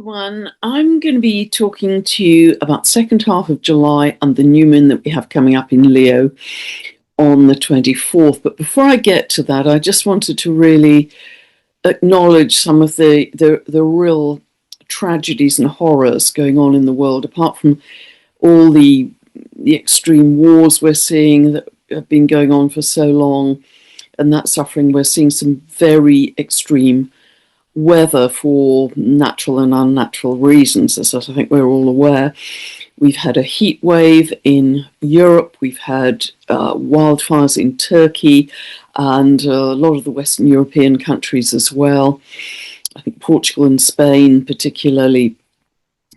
everyone. I'm going to be talking to you about second half of July and the new moon that we have coming up in Leo on the 24th. But before I get to that, I just wanted to really acknowledge some of the real tragedies and horrors going on in the world, apart from all the extreme wars we're seeing that have been going on for so long, and that suffering. We're seeing some very extreme weather for natural and unnatural reasons, as I think we're all aware. We've had a heat wave in Europe, we've had wildfires in Turkey and a lot of the Western European countries as well. I think Portugal and Spain particularly.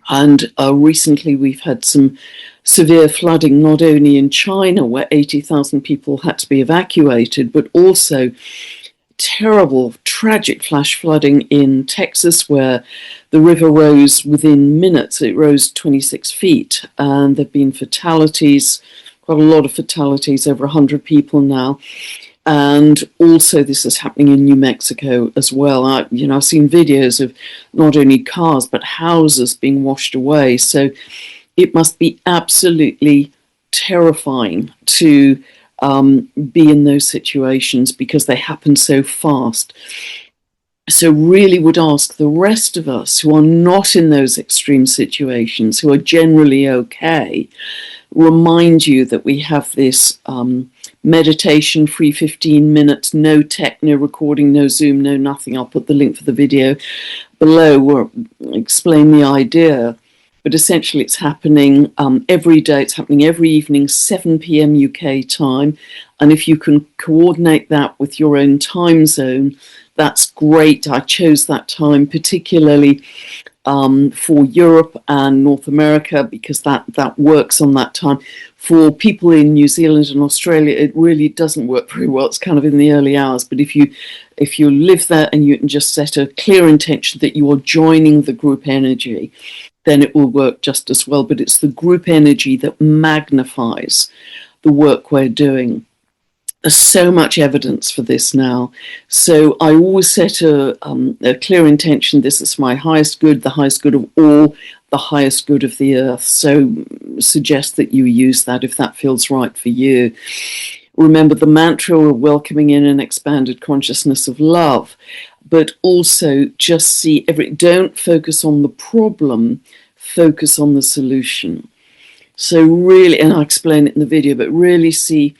And recently we've had some severe flooding, not only in China, where 80,000 people had to be evacuated, but also terrible, tragic flash flooding in Texas, where the river rose within minutes. It rose 26 feet, and there have been fatalities, quite a lot of fatalities, over 100 people now. And also this is happening in New Mexico as well. I've seen videos of not only cars, but houses being washed away. So it must be absolutely terrifying to be in those situations because they happen so fast. So really would ask the rest of us who are not in those extreme situations, who are generally okay, remind you that we have this meditation, free 15 minutes, no tech, no recording, no Zoom, no nothing. I'll put the link for the video below or explain the idea. But essentially it's happening every day. It's happening every evening, 7 p.m. UK time. And if you can coordinate that with your own time zone, that's great. I chose that time particularly for Europe and North America because that works on that time. For people in New Zealand and Australia, it really doesn't work very well. It's kind of in the early hours. But if you live there and you can just set a clear intention that you are joining the group energy, then it will work just as well. But it's the group energy that magnifies the work we're doing. There's so much evidence for this now. So I always set a clear intention. This is my highest good, the highest good of all, the highest good of the earth. So suggest that you use that if that feels right for you. Remember the mantra, we're welcoming in an expanded consciousness of love, but also just see don't focus on the problem, focus on the solution. So really, and I explain it in the video, but really see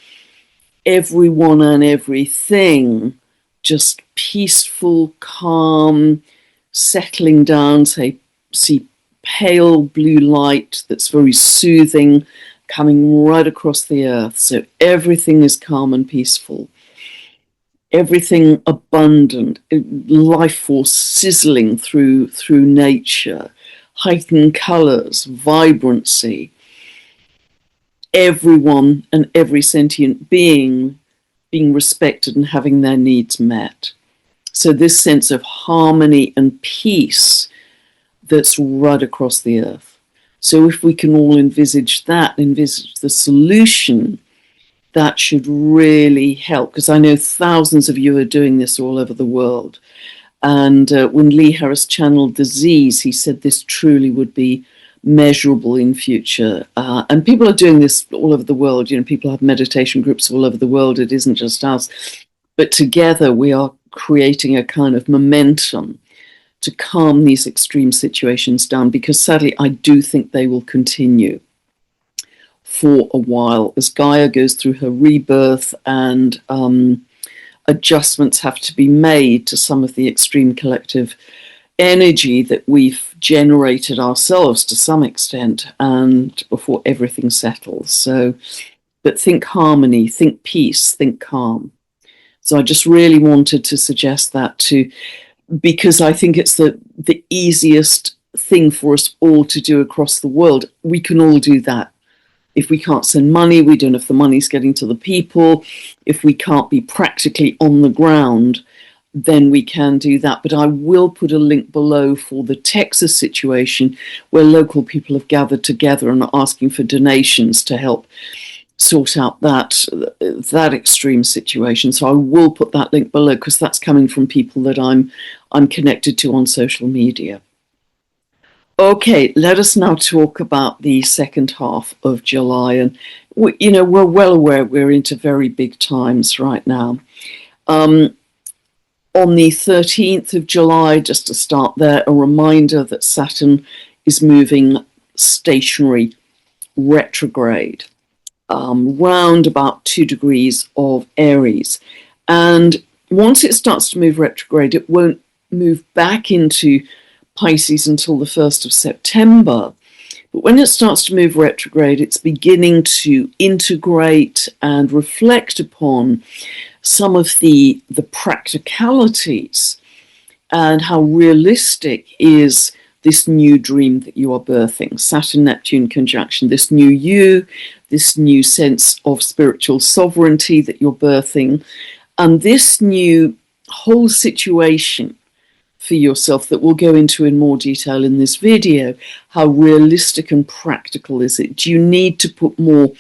everyone and everything just peaceful, calm, settling down. See pale blue light that's very soothing coming right across the earth. So everything is calm and peaceful. Everything abundant, life force sizzling through nature, heightened colors, vibrancy. Everyone and every sentient being being respected and having their needs met. So this sense of harmony and peace that's right across the earth. So if we can all envisage the solution, that should really help, because I know thousands of you are doing this all over the world. And when Lee Harris channeled disease, he said this truly would be measurable in future. And people are doing this all over the world. People have meditation groups all over the world. It isn't just us. But together we are creating a kind of momentum to calm these extreme situations down, because sadly I do think they will continue for a while as Gaia goes through her rebirth and adjustments have to be made to some of the extreme collective energy that we've generated ourselves to some extent, and before everything settles. So, but think harmony, think peace, think calm. So I just really wanted to suggest that because I think it's the easiest thing for us all to do across the world. We can all do that. If we can't send money, we don't know if the money's getting to the people. If we can't be practically on the ground, then we can do that. But I will put a link below for the Texas situation where local people have gathered together and are asking for donations to help sort out that extreme situation. So I will put that link below, because that's coming from people that I'm connected to on social media. Okay, let us now talk about the second half of July. And, we're well aware we're into very big times right now. On the 13th of July, just to start there, a reminder that Saturn is moving stationary retrograde round about 2 degrees of Aries. And once it starts to move retrograde, it won't move back into Pisces until the 1st of September. But when it starts to move retrograde, it's beginning to integrate and reflect upon some of the practicalities and how realistic is this new dream that you are birthing. Saturn-Neptune conjunction, this new you, this new sense of spiritual sovereignty that you're birthing, and this new whole situation for yourself that we'll go into in more detail in this video. How realistic and practical is it? Do you need to put more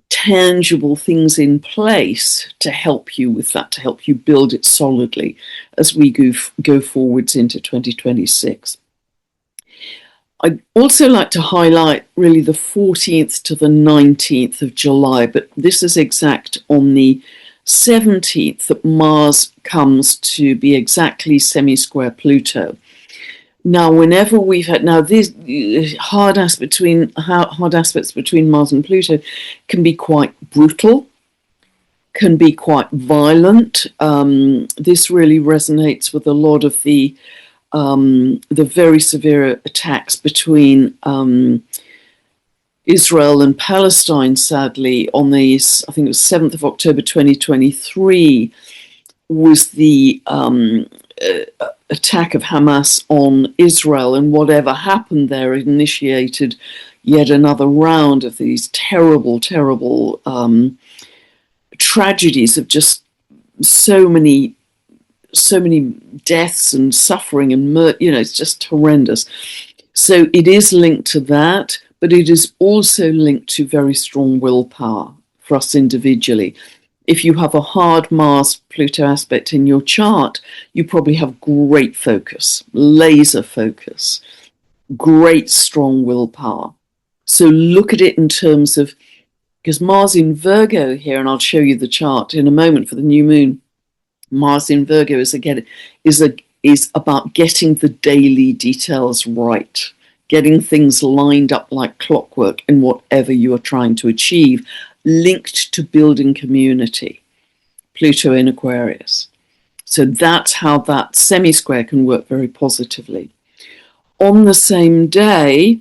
tangible things in place to help you with that, to help you build it solidly as we go forwards into 2026? I'd also like to highlight really the 14th to the 19th of July, but this is exact on the 17th that Mars comes to be exactly semi-square Pluto. Now, whenever we've had these hard aspects between Mars and Pluto can be quite brutal, can be quite violent. This really resonates with a lot of the very severe attacks between Israel and Palestine, sadly, on the, I think it was 7th of October 2023, was the attack of Hamas on Israel, and whatever happened there initiated yet another round of these terrible, terrible tragedies of just so many deaths and suffering and it's just horrendous. So it is linked to that, but it is also linked to very strong willpower for us individually. If you have a hard Mars-Pluto aspect in your chart, you probably have great focus, laser focus, great strong willpower. So look at it in terms of, because Mars in Virgo here, and I'll show you the chart in a moment for the new moon, Mars in Virgo is about getting the daily details right, getting things lined up like clockwork in whatever you are trying to achieve, linked to building community. Pluto in Aquarius. So that's how that semi-square can work very positively. On the same day,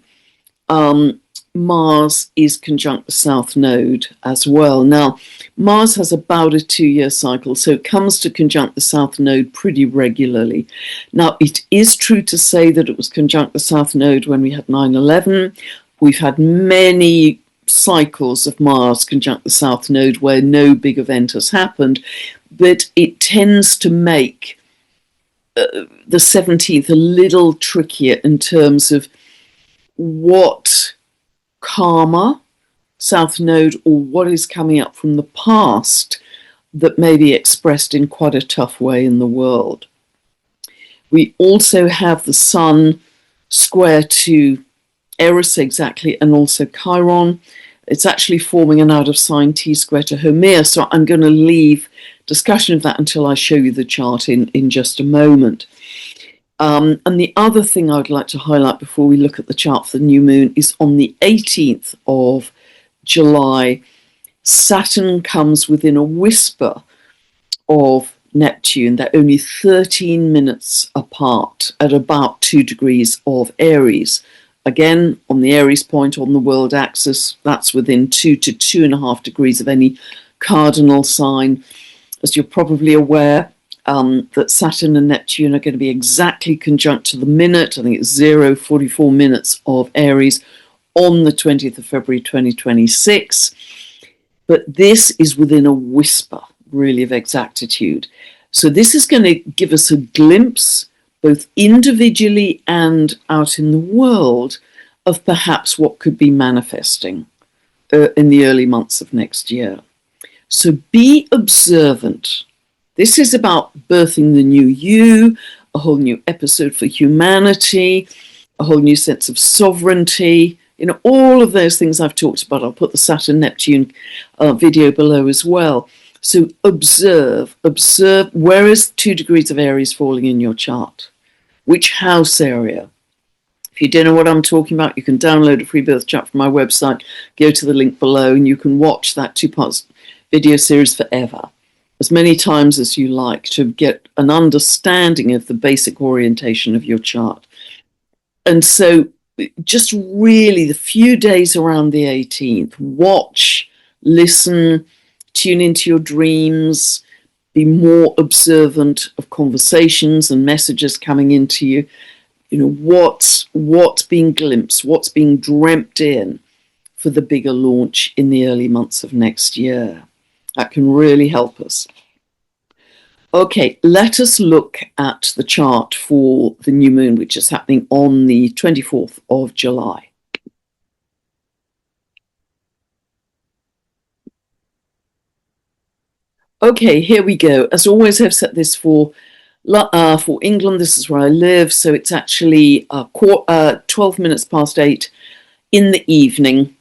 Mars is conjunct the South Node as well. Now, Mars has about a 2-year cycle, so it comes to conjunct the South Node pretty regularly. Now, it is true to say that it was conjunct the South Node when we had 9/11. We've had many cycles of Mars conjunct the South Node where no big event has happened, but it tends to make the 17th a little trickier in terms of what karma, South Node, or what is coming up from the past that may be expressed in quite a tough way in the world. We also have the Sun square to Eris exactly, and also Chiron. It's actually forming an out of sign T square to Hermea, so I'm going to leave discussion of that until I show you the chart in just a moment. And the other thing I would like to highlight before we look at the chart for the new moon is on the 18th of July, Saturn comes within a whisper of Neptune. They're only 13 minutes apart at about 2 degrees of Aries. Again, on the Aries point on the world axis, that's within 2 to 2.5 degrees of any cardinal sign. As you're probably aware, that Saturn and Neptune are going to be exactly conjunct to the minute. I think it's 0:44 minutes of Aries on the 20th of February 2026. But this is within a whisper, really, of exactitude. So this is going to give us a glimpse, both individually and out in the world, of perhaps what could be manifesting in the early months of next year. So be observant. This is about birthing the new you, a whole new episode for humanity. a whole new sense of sovereignty. All of those things I've talked about. I'll put the Saturn-Neptune video below as well. So observe, where is 2 degrees of Aries falling in your chart? Which house area? If you don't know what I'm talking about, you can download a free birth chart from my website, go to the link below, and you can watch that 2-part video series forever, as many times as you like, to get an understanding of the basic orientation of your chart. And so just really the few days around the 18th, watch, listen, tune into your dreams, be more observant of conversations and messages coming into you. What's being glimpsed, what's being dreamt in for the bigger launch in the early months of next year. That can really help us. Okay, let us look at the chart for the new moon, which is happening on the 24th of July. Okay, here we go. As always, I've set this for England. This is where I live, so it's actually 12 minutes past 8 in the evening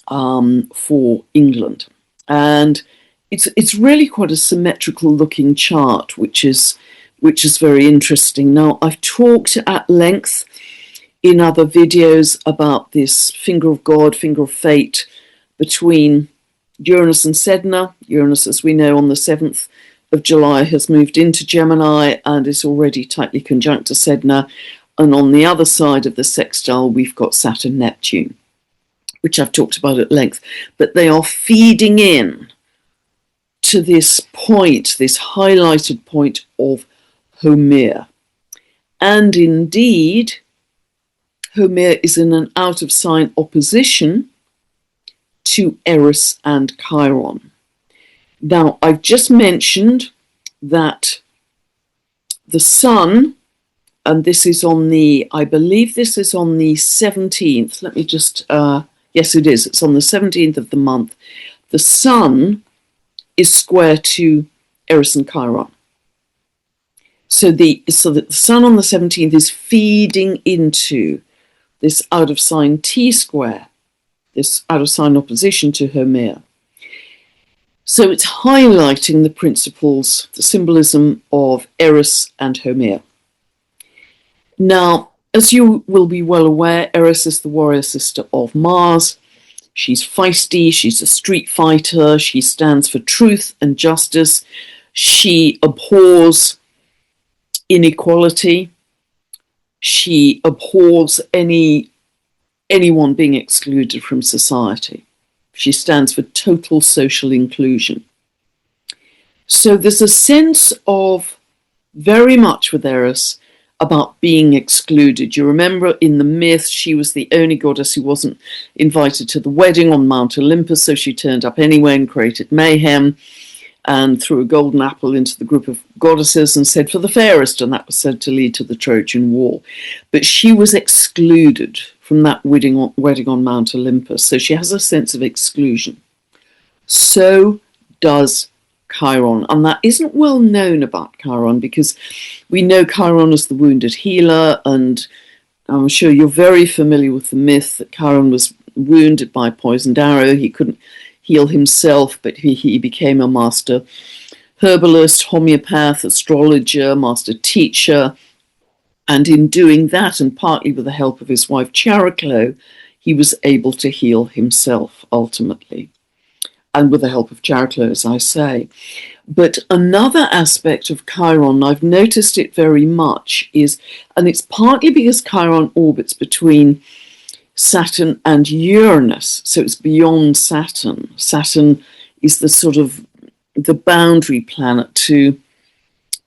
for England. And it's really quite a symmetrical looking chart, which is very interesting. Now, I've talked at length in other videos about this finger of God, finger of fate between Uranus and Sedna. Uranus, as we know, on the 7th of July has moved into Gemini and is already tightly conjunct to Sedna. And on the other side of the sextile, we've got Saturn-Neptune, which I've talked about at length. But they are feeding in to this point, this highlighted point of Homer. And indeed, Homer is in an out-of-sign opposition to Eris and Chiron. Now, I've just mentioned that the Sun, and this is on the, I believe this is on the 17th. Let me just, yes, it is. It's on the 17th of the month. The Sun is square to Eris and Chiron. So that the Sun on the 17th is feeding into this out-of-sign T-square, this out-of-sign opposition to Homer. So it's highlighting the principles, the symbolism of Eris and Homer. Now, as you will be well aware, Eris is the warrior sister of Mars. She's feisty, she's a street fighter, she stands for truth and justice. She abhors inequality. She abhors anyone being excluded from society. She stands for total social inclusion. So there's a sense of, very much with Eris, about being excluded. You remember in the myth, she was the only goddess who wasn't invited to the wedding on Mount Olympus, so she turned up anyway and created mayhem and threw a golden apple into the group of goddesses and said, for the fairest, and that was said to lead to the Trojan War. But she was excluded from that wedding on Mount Olympus, so she has a sense of exclusion. So does Chiron, and that isn't well known about Chiron, because we know Chiron as the wounded healer, and I'm sure you're very familiar with the myth that Chiron was wounded by a poisoned arrow. He couldn't heal himself, but he became a master herbalist, homeopath, astrologer, master teacher, and in doing that, and partly with the help of his wife Chariclo, he was able to heal himself ultimately, and with the help of Chariclo, as I say. But another aspect of Chiron, I've noticed it very much, is, and it's partly because Chiron orbits between Saturn and Uranus, so it's beyond Saturn. Saturn is the sort of the boundary planet to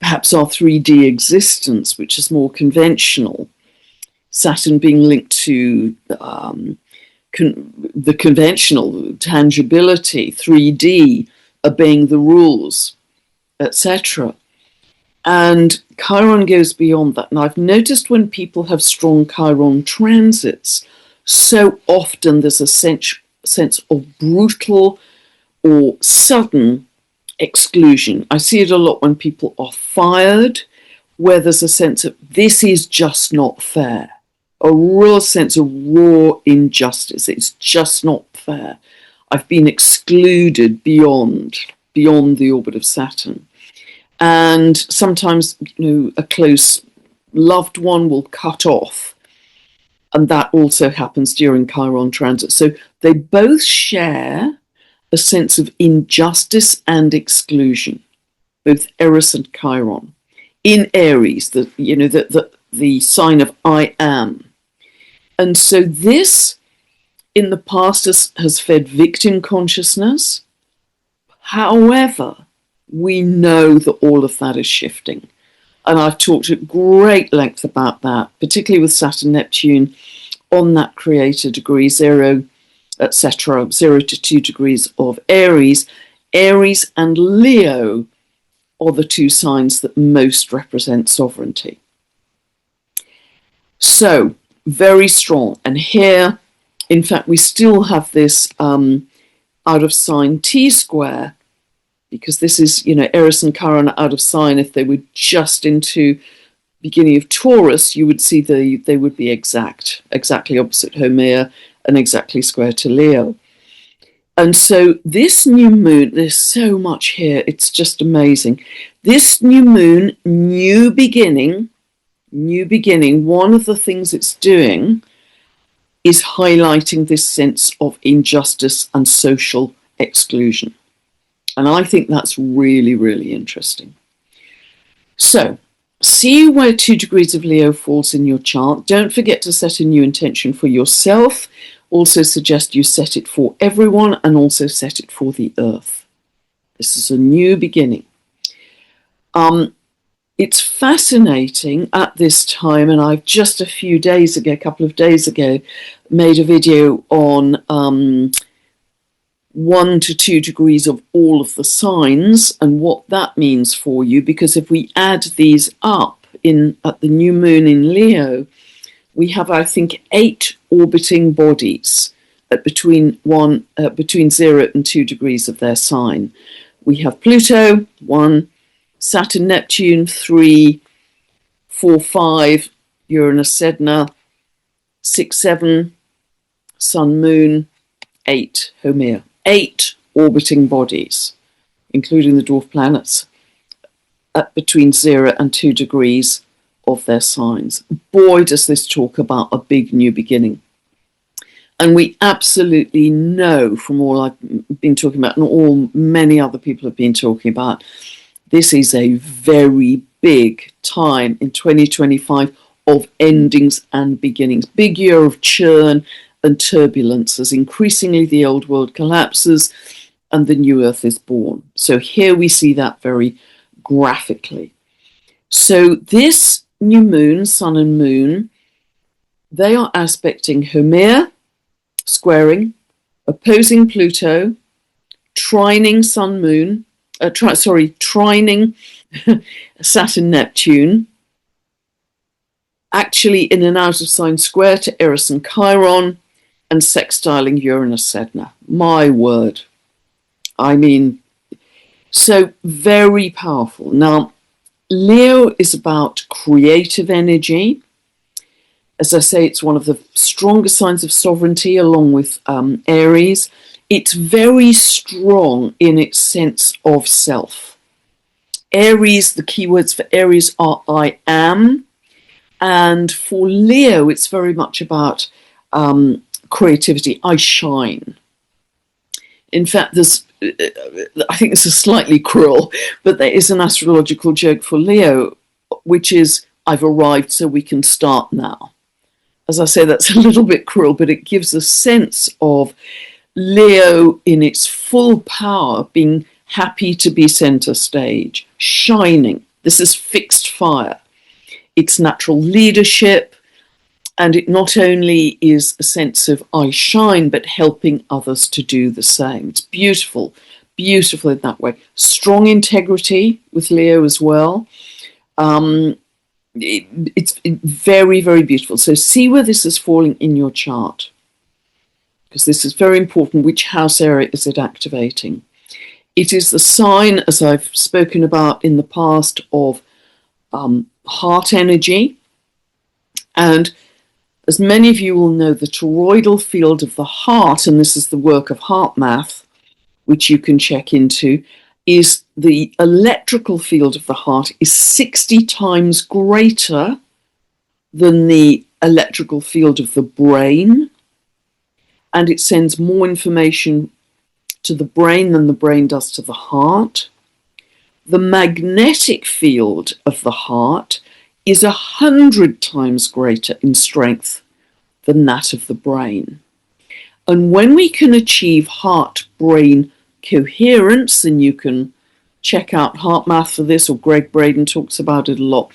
perhaps our 3D existence, which is more conventional. Saturn being linked to the conventional tangibility, 3D, obeying the rules, etc. And Chiron goes beyond that. And I've noticed when people have strong Chiron transits, so often there's a sense of brutal or sudden exclusion. I see it a lot when people are fired, where there's a sense of this is just not fair. a real sense of raw injustice. It's just not fair. I've been excluded beyond the orbit of Saturn. And sometimes, a close loved one will cut off. And that also happens during Chiron transit. So they both share a sense of injustice and exclusion, both Eris and Chiron, in Aries, the sign of I am. And so this, in the past, has fed victim consciousness. However, we know that all of that is shifting. And I've talked at great length about that, particularly with Saturn, Neptune, on that creator degree, 0, etc., 0 to 2 degrees of Aries. Aries and Leo are the two signs that most represent sovereignty. So, very strong. And here, in fact, we still have this out of sign T-square, because this is, Eris and Chiron are out of sign. If they were just into beginning of Taurus, you would see they would be exactly opposite Haumea and exactly square to Leo. And so this new moon, there's so much here, it's just amazing. This new moon, new beginning, one of the things it's doing is highlighting this sense of injustice and social exclusion. And I think that's really, really interesting. So, see where 2 degrees of Leo falls in your chart. Don't forget to set a new intention for yourself. Also suggest you set it for everyone and also set it for the earth. This is a new beginning. It's fascinating at this time, and I've just a couple of days ago, made a video on 1 to 2 degrees of all of the signs and what that means for you, because if we add these up at the new moon in Leo, we have, I think, 8 orbiting bodies at between 0 and 2 degrees of their sign. We have Pluto, 1, Saturn, Neptune, 3, 4, 5, Uranus, Sedna, 6, 7, Sun, Moon, 8, Haumea. 8 orbiting bodies, including the dwarf planets, at between 0 and 2 degrees of their signs. Boy, does this talk about a big new beginning. And we absolutely know from all I've been talking about and all many other people have been talking about, this is a very big time in 2025 of endings and beginnings. Big year of churn and turbulence as increasingly the old world collapses and the new earth is born. So here we see that very graphically. So this new moon, sun and moon, they are aspecting Haumea, squaring, opposing Pluto, trining sun moon, trining Saturn Neptune, actually in an out of sign square to Eris and Chiron, and sextiling Uranus Sedna. My word. I mean, so very powerful. Now, Leo is about creative energy. As I say, it's one of the strongest signs of sovereignty along with Aries. It's very strong in its sense of self. Aries, the keywords for Aries are I am. And for Leo, it's very much about creativity. I shine. In fact, I think this is slightly cruel, but there is an astrological joke for Leo, which is, I've arrived so we can start now. As I say, that's a little bit cruel, but it gives a sense of Leo in its full power, being happy to be center stage, shining. This is fixed fire. It's natural leadership, and it not only is a sense of I shine, but helping others to do the same. It's beautiful, beautiful in that way. Strong integrity with Leo as well. It's very, very beautiful. So see where this is falling in your chart, because this is very important. Which house area is it activating? It is the sign, as I've spoken about in the past, of heart energy. And As many of you will know, the toroidal field of the heart, and this is the work of Heart Math, which you can check into, is the electrical field of the heart is 60 times greater than the electrical field of the brain, and it sends more information to the brain than the brain does to the heart. The magnetic field of the heart is 100 times greater in strength than that of the brain. And when we can achieve heart-brain coherence, and you can check out Heart Math for this, or Greg Braden talks about it a lot.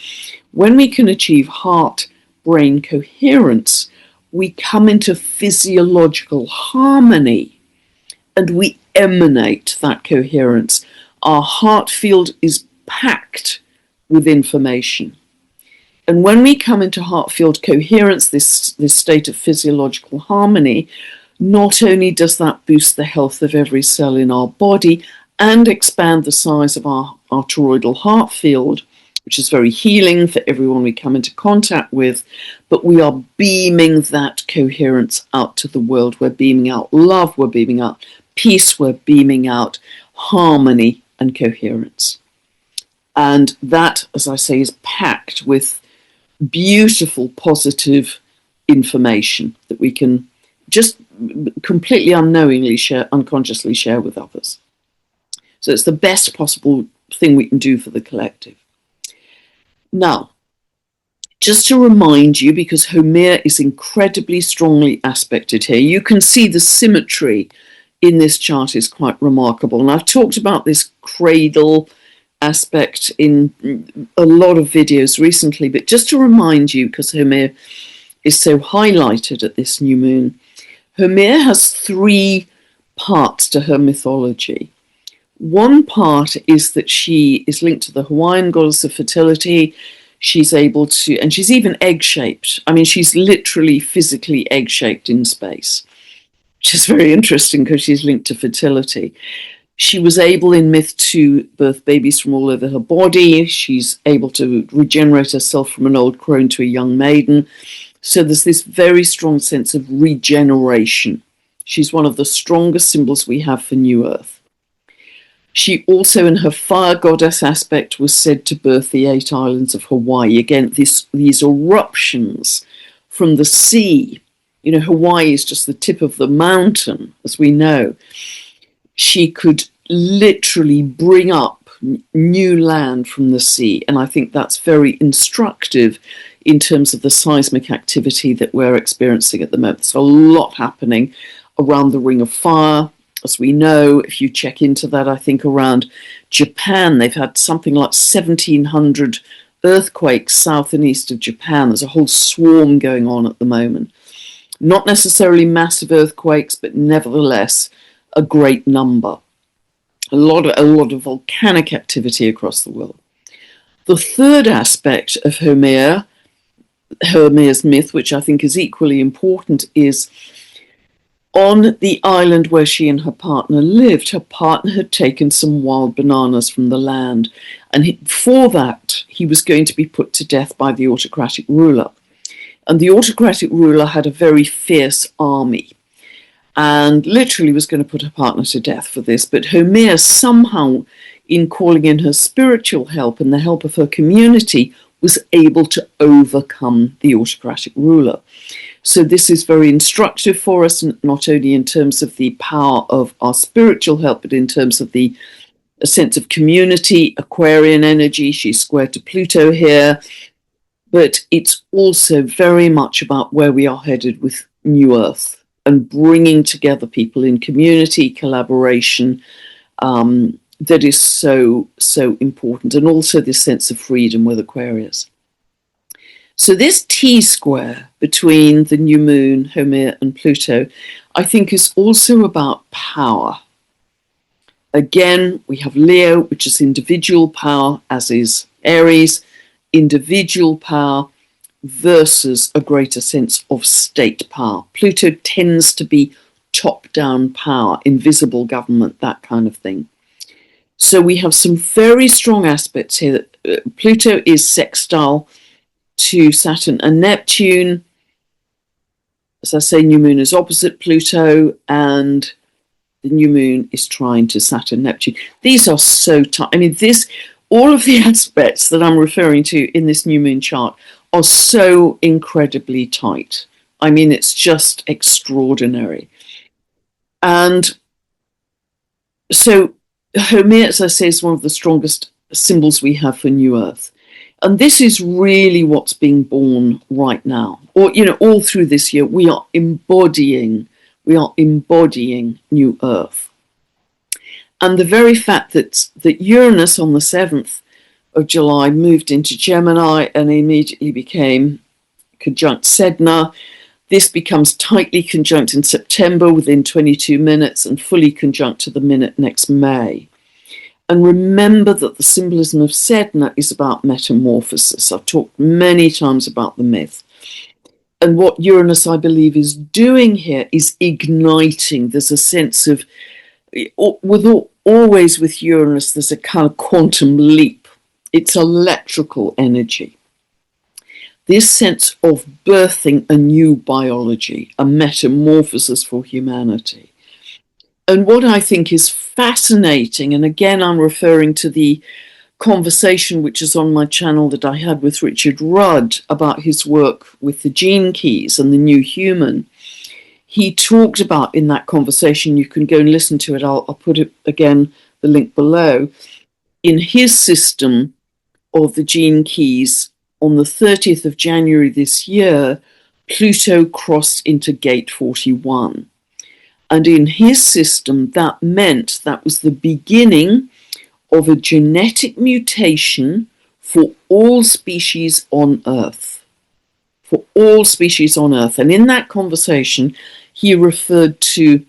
When we can achieve heart-brain coherence, we come into physiological harmony and we emanate that coherence. Our heart field is packed with information. And when we come into heart field coherence, this state of physiological harmony, not only does that boost the health of every cell in our body and expand the size of our toroidal heart field, which is very healing for everyone we come into contact with, but we are beaming that coherence out to the world. We're beaming out love, we're beaming out peace, we're beaming out harmony and coherence. And that, as I say, is packed with beautiful, positive information that we can just completely unknowingly share, unconsciously share with others. So it's the best possible thing we can do for the collective. Now, just to remind you, because Homer is incredibly strongly aspected here, you can see the symmetry in this chart is quite remarkable. And I've talked about this cradle aspect in a lot of videos recently, but just to remind you, because Homer is so highlighted at this new moon, Homer has three parts to her mythology. One part is that she is linked to the Hawaiian goddess of fertility. She's able to, and she's even egg-shaped. I mean, she's literally physically egg-shaped in space, which is very interesting because she's linked to fertility. She was able in myth to birth babies from all over her body. She's able to regenerate herself from an old crone to a young maiden. So there's this very strong sense of regeneration. She's one of the strongest symbols we have for New Earth. She also, in her fire goddess aspect, was said to birth the 8 islands of Hawaii. Again, these eruptions from the sea. You know, Hawaii is just the tip of the mountain, as we know. She could literally bring up new land from the sea. And I think that's very instructive in terms of the seismic activity that we're experiencing at the moment. There's a lot happening around the Ring of Fire. As we know, if you check into that, I think around Japan, they've had something like 1,700 earthquakes south and east of Japan. There's a whole swarm going on at the moment. Not necessarily massive earthquakes, but nevertheless, a great number. A lot of volcanic activity across the world. The third aspect of Homer's myth, which I think is equally important, is on the island where she and her partner lived, her partner had taken some wild bananas from the land. And for that, he was going to be put to death by the autocratic ruler. And the autocratic ruler had a very fierce army and literally was going to put her partner to death for this. But Homer somehow, in calling in her spiritual help and the help of her community, was able to overcome the autocratic ruler. So this is very instructive for us, not only in terms of the power of our spiritual help, but in terms of a sense of community, Aquarian energy. She's square to Pluto here. But it's also very much about where we are headed with New Earth and bringing together people in community, collaboration, that is so, so important. And also this sense of freedom with Aquarius. So this T-square between the new moon, Homer, and Pluto, I think is also about power. Again, we have Leo, which is individual power, as is Aries, individual power versus a greater sense of state power. Pluto tends to be top-down power, invisible government, that kind of thing. So we have some very strong aspects here. Pluto is sextile to Saturn and Neptune. as I say, new moon is opposite Pluto, and the new moon is trine to Saturn, Neptune. These are so tight. I mean, all of the aspects that I'm referring to in this new moon chart are so incredibly tight. I mean, it's just extraordinary. And so Haumea, as I say, is one of the strongest symbols we have for New Earth. And this is really what's being born right now. Or, all through this year, we are embodying New Earth. And the very fact that Uranus on the 7th of July moved into Gemini and immediately became conjunct Sedna, this becomes tightly conjunct in September within 22 minutes and fully conjunct to the minute next May. And remember that the symbolism of Sedna is about metamorphosis. I've talked many times about the myth. And what Uranus, I believe, is doing here is igniting. There's a sense of, always with Uranus, there's a kind of quantum leap. It's electrical energy. This sense of birthing a new biology, a metamorphosis for humanity. And what I think is fascinating, and again, I'm referring to the conversation which is on my channel that I had with Richard Rudd about his work with the gene keys and the new human. He talked about in that conversation, you can go and listen to it, I'll put it again, the link below, in his system of the gene keys on the 30th of January this year, Pluto crossed into gate 41. And in his system, that meant that was the beginning of a genetic mutation for all species on Earth. For all species on Earth. And in that conversation, he referred to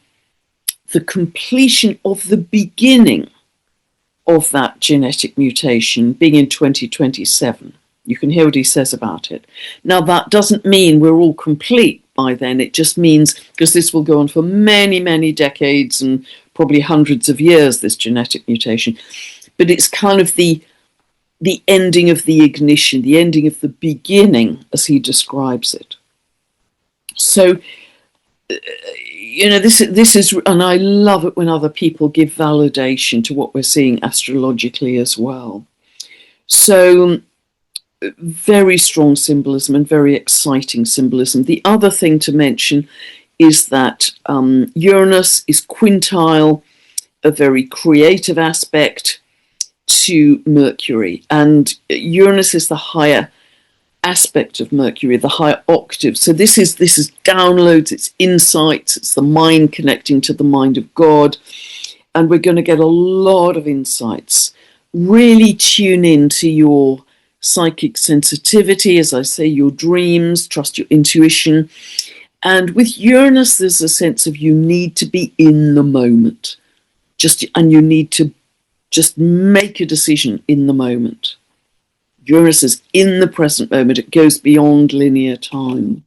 the completion of the beginning of that genetic mutation being in 2027. You can hear what he says about it. Now, that doesn't mean we're all complete by then. It just means, because this will go on for many, many decades and probably hundreds of years, this genetic mutation, but it's kind of the ending of the ignition, the ending of the beginning, as he describes it. So, this is, and I love it when other people give validation to what we're seeing astrologically as well. So, very strong symbolism and very exciting symbolism. The other thing to mention is that Uranus is quintile, a very creative aspect to Mercury. And Uranus is the higher aspect of Mercury, the higher octave. So this is downloads, it's insights, it's the mind connecting to the mind of God. And we're going to get a lot of insights. Really tune in to your psychic sensitivity, as I say, your dreams, trust your intuition. And with Uranus, there's a sense of you need to be in the moment. And you need to just make a decision in the moment. Uranus is in the present moment. It goes beyond linear time.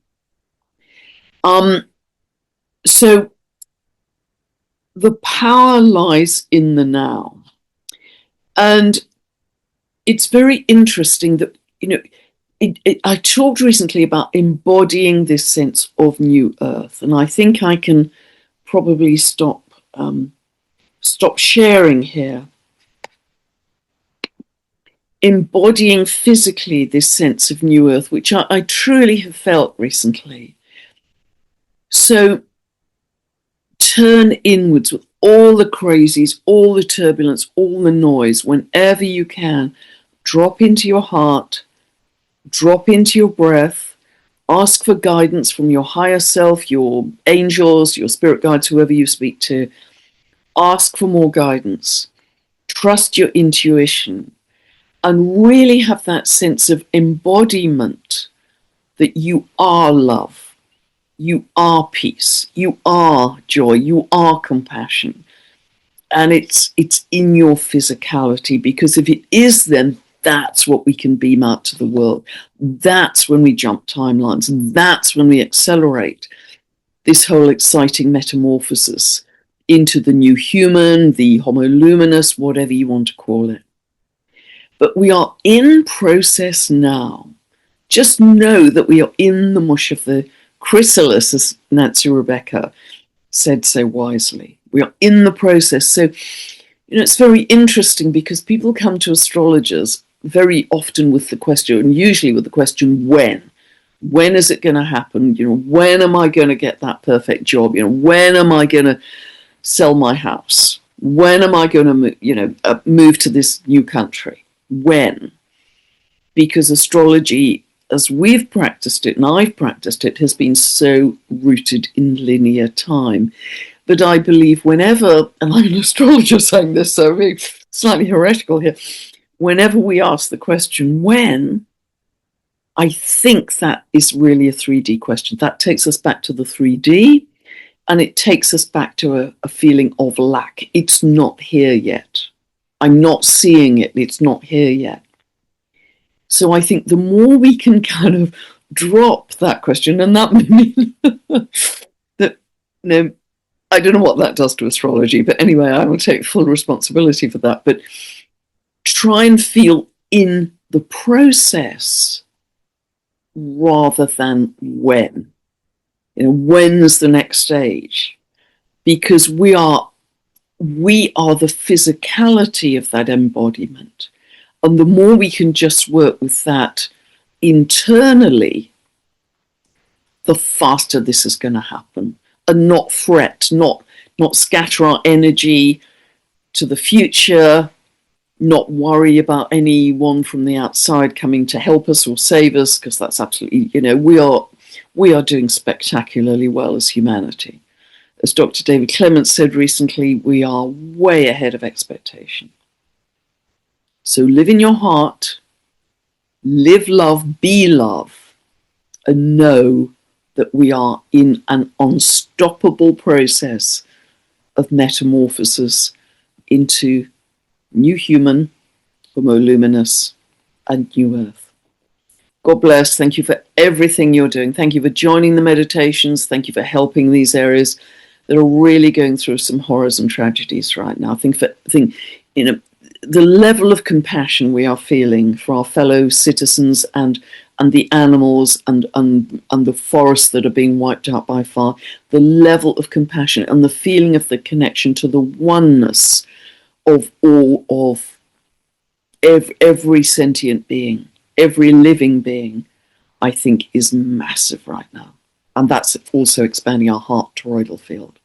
So the power lies in the now. And it's very interesting that, I talked recently about embodying this sense of new earth. And I think I can probably stop sharing here. Embodying physically this sense of new earth, which I truly have felt recently. So turn inwards with all the crazies, all the turbulence, all the noise, whenever you can. Drop into your heart, drop into your breath, ask for guidance from your higher self, your angels, your spirit guides, whoever you speak to. Ask for more guidance. Trust your intuition. And really have that sense of embodiment that you are love, you are peace, you are joy, you are compassion. And it's in your physicality, because if it is, then that's what we can beam out to the world. That's when we jump timelines, and that's when we accelerate this whole exciting metamorphosis into the new human, the homo luminous, whatever you want to call it. But we are in process now. Just know that we are in the mush of the chrysalis, as Nancy Rebecca said so wisely. We are in the process. So, it's very interesting because people come to astrologers very often with the question, and usually with the question, when? When is it going to happen? When am I going to get that perfect job? When am I going to sell my house? When am I going to, move to this new country? When? Because astrology, as we've practiced it, and I've practiced it, has been so rooted in linear time. But I believe whenever, and I'm an astrologer saying this, so I'm slightly heretical here, whenever we ask the question, when, I think that is really a 3D question. That takes us back to the 3D, and it takes us back to a feeling of lack. It's not here yet. I'm not seeing it. It's not here yet. So I think the more we can kind of drop that question, and that may mean that, I don't know what that does to astrology, but anyway, I will take full responsibility for that. But try and feel in the process rather than when. When's the next stage? Because we are the physicality of that embodiment. And the more we can just work with that internally, the faster this is going to happen. And not fret, not scatter our energy to the future, not worry about anyone from the outside coming to help us or save us, because that's absolutely, we are doing spectacularly well as humanity. As Dr. David Clements said recently, we are way ahead of expectation. So live in your heart, live love, be love, and know that we are in an unstoppable process of metamorphosis into new human, Homo luminous, and new earth. God bless. Thank you for everything you're doing. Thank you for joining the meditations. Thank you for helping these areas that are really going through some horrors and tragedies right now. I think the level of compassion we are feeling for our fellow citizens and the animals and the forests that are being wiped out by fire, the level of compassion and the feeling of the connection to the oneness of all of every sentient being, every living being, I think is massive right now. And that's also expanding our heart toroidal field.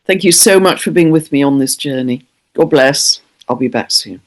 Thank you so much for being with me on this journey. God bless. I'll be back soon.